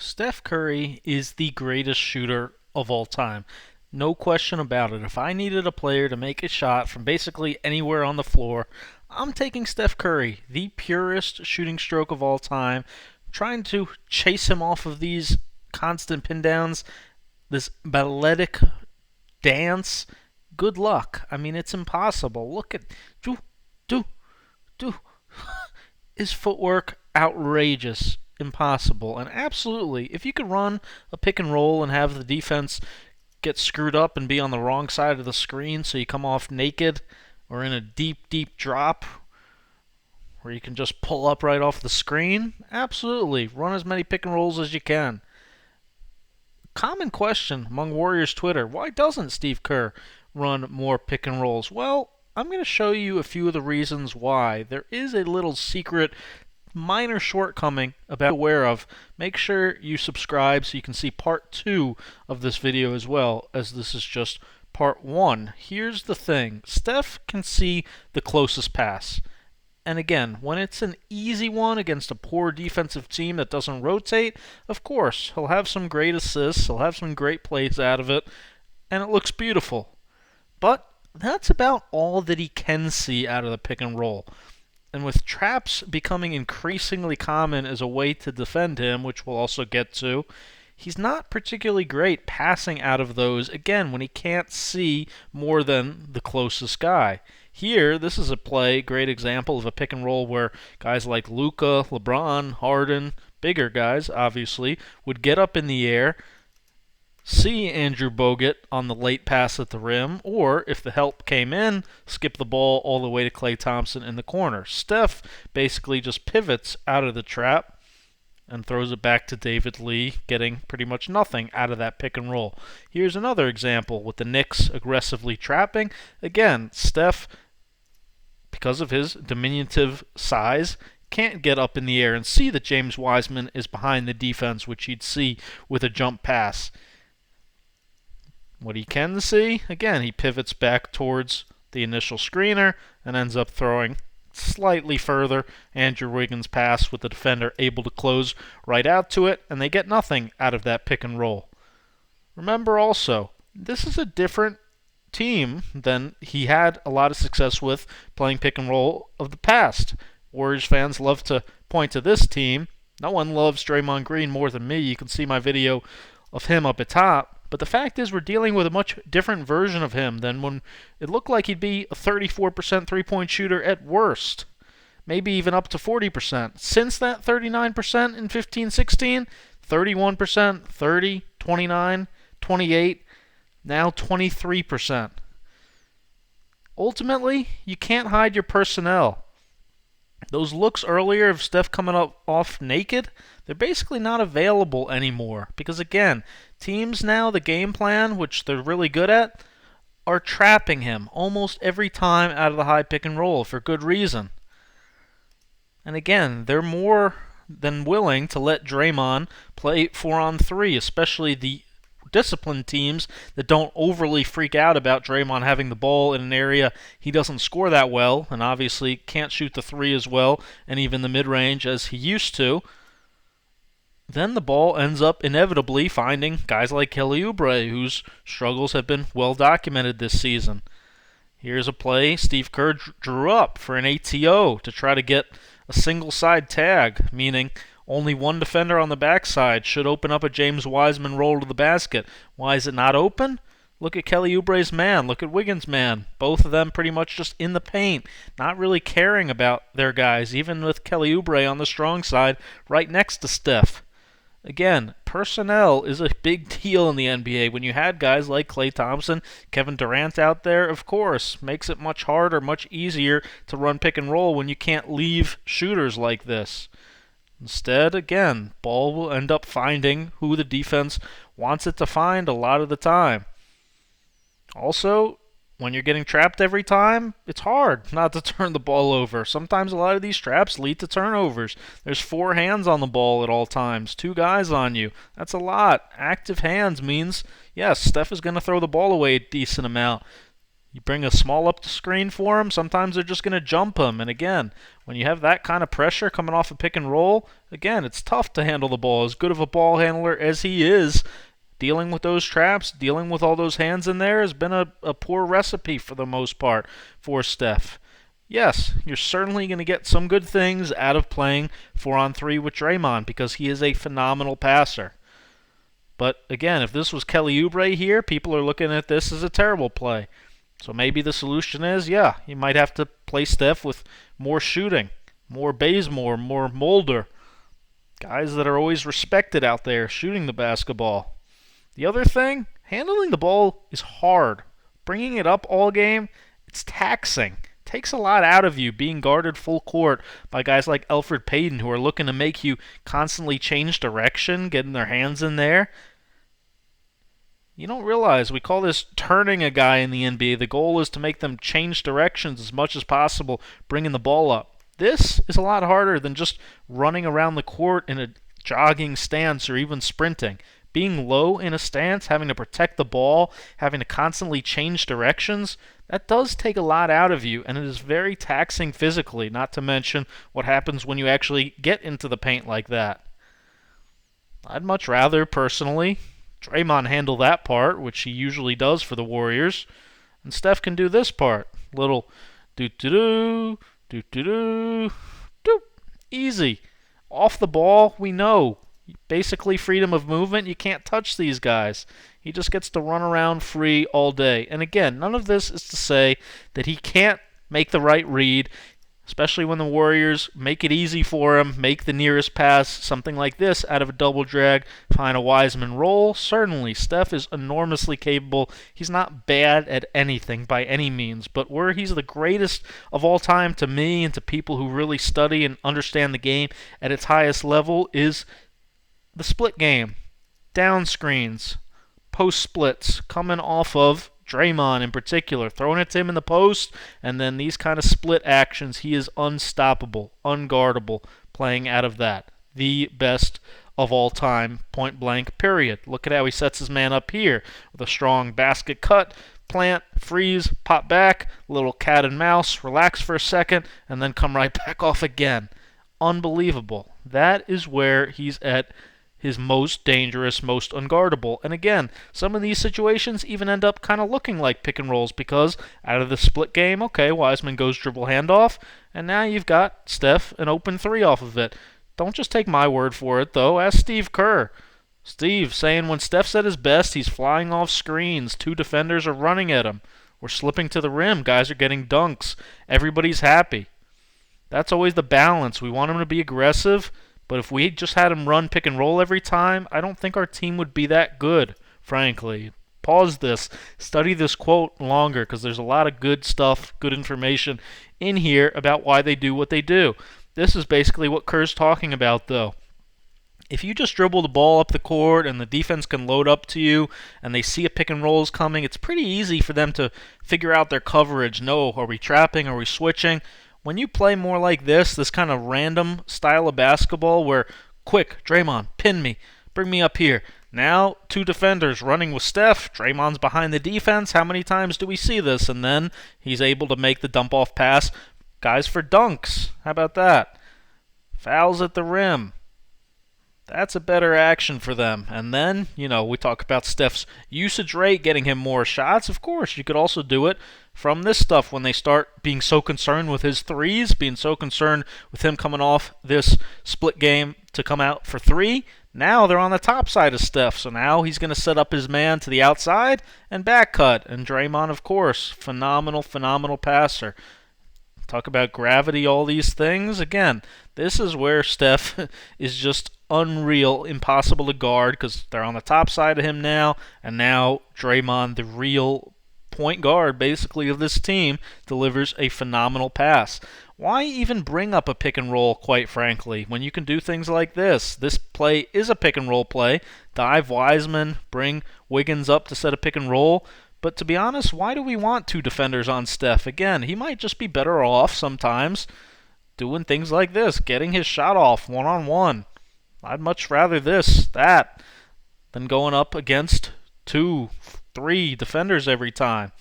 Steph Curry is the greatest shooter of all time. No question about it. If I needed a player to make a shot from basically anywhere on the floor, I'm taking Steph Curry, the purest shooting stroke of all time. Trying to chase him off of these constant pin downs, this balletic dance. Good luck. I mean, it's impossible. Look at do do do. His footwork outrageous, impossible, and absolutely, if you could run a pick and roll and have the defense get screwed up and be on the wrong side of the screen so you come off naked or in a deep, deep drop where you can just pull up right off the screen, absolutely, run as many pick and rolls as you can. Common question among Warriors Twitter, why doesn't Steve Kerr run more pick and rolls? Well, I'm going to show you a few of the reasons why. There is a little secret, minor shortcoming about aware of. Make sure you subscribe so you can see part 2 of this video as well, as this is just part 1. Here's the thing. Steph can see the closest pass. And again, when it's an easy one against a poor defensive team that doesn't rotate, of course, he'll have some great assists, he'll have some great plays out of it, and it looks beautiful. But that's about all that he can see out of the pick and roll. And with traps becoming increasingly common as a way to defend him, which we'll also get to, he's not particularly great passing out of those, again, when he can't see more than the closest guy. Here, this is a play, great example of a pick and roll where guys like Luka, LeBron, Harden, bigger guys, obviously, would get up in the air, see Andrew Bogut on the late pass at the rim, or if the help came in, skip the ball all the way to Klay Thompson in the corner. Steph basically just pivots out of the trap and throws it back to David Lee, getting pretty much nothing out of that pick and roll. Here's another example with the Knicks aggressively trapping. Again, Steph, because of his diminutive size, can't get up in the air and see that James Wiseman is behind the defense, which he'd see with a jump pass. What he can see, again, he pivots back towards the initial screener and ends up throwing slightly further. Andrew Wiggins' pass with the defender able to close right out to it, and they get nothing out of that pick and roll. Remember also, this is a different team than he had a lot of success with playing pick and roll of the past. Warriors fans love to point to this team. No one loves Draymond Green more than me. You can see my video of him up at top. But the fact is we're dealing with a much different version of him than when it looked like he'd be a 34% three-point shooter at worst. Maybe even up to 40%. Since that 39% in 15-16, 31%, 30, 29, 28, now 23%. Ultimately, you can't hide your personnel. Those looks earlier of Steph coming up off naked, they're basically not available anymore. Because again, teams now, the game plan, which they're really good at, are trapping him almost every time out of the high pick and roll for good reason. And again, they're more than willing to let Draymond play 4-on-3, especially the disciplined teams that don't overly freak out about Draymond having the ball in an area he doesn't score that well, and obviously can't shoot the three as well, and even the mid-range as he used to. Then the ball ends up inevitably finding guys like Kelly Oubre, whose struggles have been well documented this season. Here's a play Steve Kerr drew up for an ATO to try to get a single side tag, meaning only one defender on the backside should open up a James Wiseman roll to the basket. Why is it not open? Look at Kelly Oubre's man. Look at Wiggins' man. Both of them pretty much just in the paint, not really caring about their guys, even with Kelly Oubre on the strong side right next to Steph. Again, personnel is a big deal in the NBA. When you had guys like Klay Thompson, Kevin Durant out there, of course, makes it much harder, much easier to run pick and roll when you can't leave shooters like this. Instead, again, ball will end up finding who the defense wants it to find a lot of the time. Also, when you're getting trapped every time, it's hard not to turn the ball over. Sometimes a lot of these traps lead to turnovers. There's 4 hands on the ball at all times, 2 guys on you. That's a lot. Active hands means, yes, Steph is going to throw the ball away a decent amount. You bring a small up the screen for him, sometimes they're just going to jump him. And again, when you have that kind of pressure coming off a pick and roll, again, it's tough to handle the ball. As good of a ball handler as he is, dealing with those traps, dealing with all those hands in there has been a poor recipe for the most part for Steph. Yes, you're certainly going to get some good things out of playing 4-on-3 with Draymond because he is a phenomenal passer. But again, if this was Kelly Oubre here, people are looking at this as a terrible play. So maybe the solution is, yeah, you might have to play Steph with more shooting, more Bazemore, more Mulder, guys that are always respected out there shooting the basketball. The other thing, handling the ball is hard. Bringing it up all game, it's taxing. It takes a lot out of you being guarded full court by guys like Elfrid Payton who are looking to make you constantly change direction, getting their hands in there. You don't realize we call this turning a guy in the NBA. The goal is to make them change directions as much as possible, bringing the ball up. This is a lot harder than just running around the court in a jogging stance or even sprinting. Being low in a stance, having to protect the ball, having to constantly change directions, that does take a lot out of you, and it is very taxing physically, not to mention what happens when you actually get into the paint like that. I'd much rather, personally, Draymond handle that part, which he usually does for the Warriors, and Steph can do this part. Little do-do-do, do-do-do, doop. Easy. Off the ball, we know. Basically freedom of movement. You can't touch these guys. He just gets to run around free all day. And again, none of this is to say that he can't make the right read, especially when the Warriors make it easy for him, make the nearest pass, something like this out of a double drag, find a Wiseman roll. Certainly, Steph is enormously capable. He's not bad at anything by any means, but where he's the greatest of all time to me and to people who really study and understand the game at its highest level is the split game, down screens, post splits, coming off of Draymond in particular, throwing it to him in the post, and then these kind of split actions. He is unstoppable, unguardable, playing out of that. The best of all time, point blank, period. Look at how he sets his man up here with a strong basket cut, plant, freeze, pop back, little cat and mouse, relax for a second, and then come right back off again. Unbelievable. That is where he's at his most dangerous, most unguardable. And again, some of these situations even end up kind of looking like pick and rolls because out of the split game, okay, Wiseman goes dribble handoff, and now you've got Steph an open three off of it. Don't just take my word for it, though. Ask Steve Kerr. Steve saying when Steph's at his best, he's flying off screens. Two defenders are running at him. We're slipping to the rim. Guys are getting dunks. Everybody's happy. That's always the balance. We want him to be aggressive, but if we just had him run pick and roll every time, I don't think our team would be that good, frankly. Pause this. Study this quote longer because there's a lot of good stuff, good information in here about why they do what they do. This is basically what Kerr's talking about, though. If you just dribble the ball up the court and the defense can load up to you and they see a pick and roll is coming, it's pretty easy for them to figure out their coverage. No, are we trapping? Are we switching? When you play more like this kind of random style of basketball where, quick, Draymond, pin me, bring me up here. Now, two defenders running with Steph. Draymond's behind the defense. How many times do we see this? And then he's able to make the dump-off pass. Guys for dunks. How about that? Fouls at the rim. That's a better action for them. And then, we talk about Steph's usage rate, getting him more shots. Of course, you could also do it from this stuff when they start being so concerned with his threes, being so concerned with him coming off this split game to come out for three. Now they're on the top side of Steph, so now he's going to set up his man to the outside and back cut. And Draymond, of course, phenomenal passer. Talk about gravity, all these things. Again, this is where Steph is just unreal, impossible to guard because they're on the top side of him now, and now Draymond, the real point guard basically of this team, delivers a phenomenal pass. Why even bring up a pick and roll, quite frankly, when you can do things like this? This play is a pick and roll play. Dive Wiseman, bring Wiggins up to set a pick and roll. But to be honest, why do we want two defenders on Steph? Again, he might just be better off sometimes doing things like this, getting his shot off one-on-one. I'd much rather that, than going up against 2, 3 defenders every time.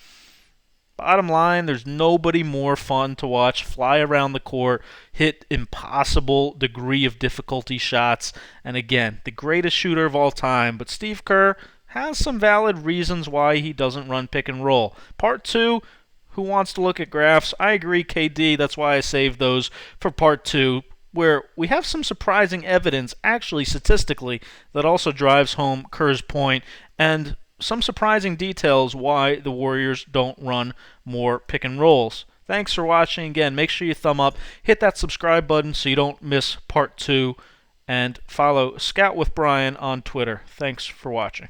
Bottom line, there's nobody more fun to watch fly around the court, hit impossible degree of difficulty shots, and again, the greatest shooter of all time. But Steve Kerr has some valid reasons why he doesn't run pick and roll. Part 2, who wants to look at graphs? I agree, KD. That's why I saved those for part 2, where we have some surprising evidence, actually statistically, that also drives home Kerr's point, and some surprising details why the Warriors don't run more pick and rolls. Thanks for watching. Again, make sure you thumb up, hit that subscribe button so you don't miss part 2, and follow Scout with Bryan on Twitter. Thanks for watching.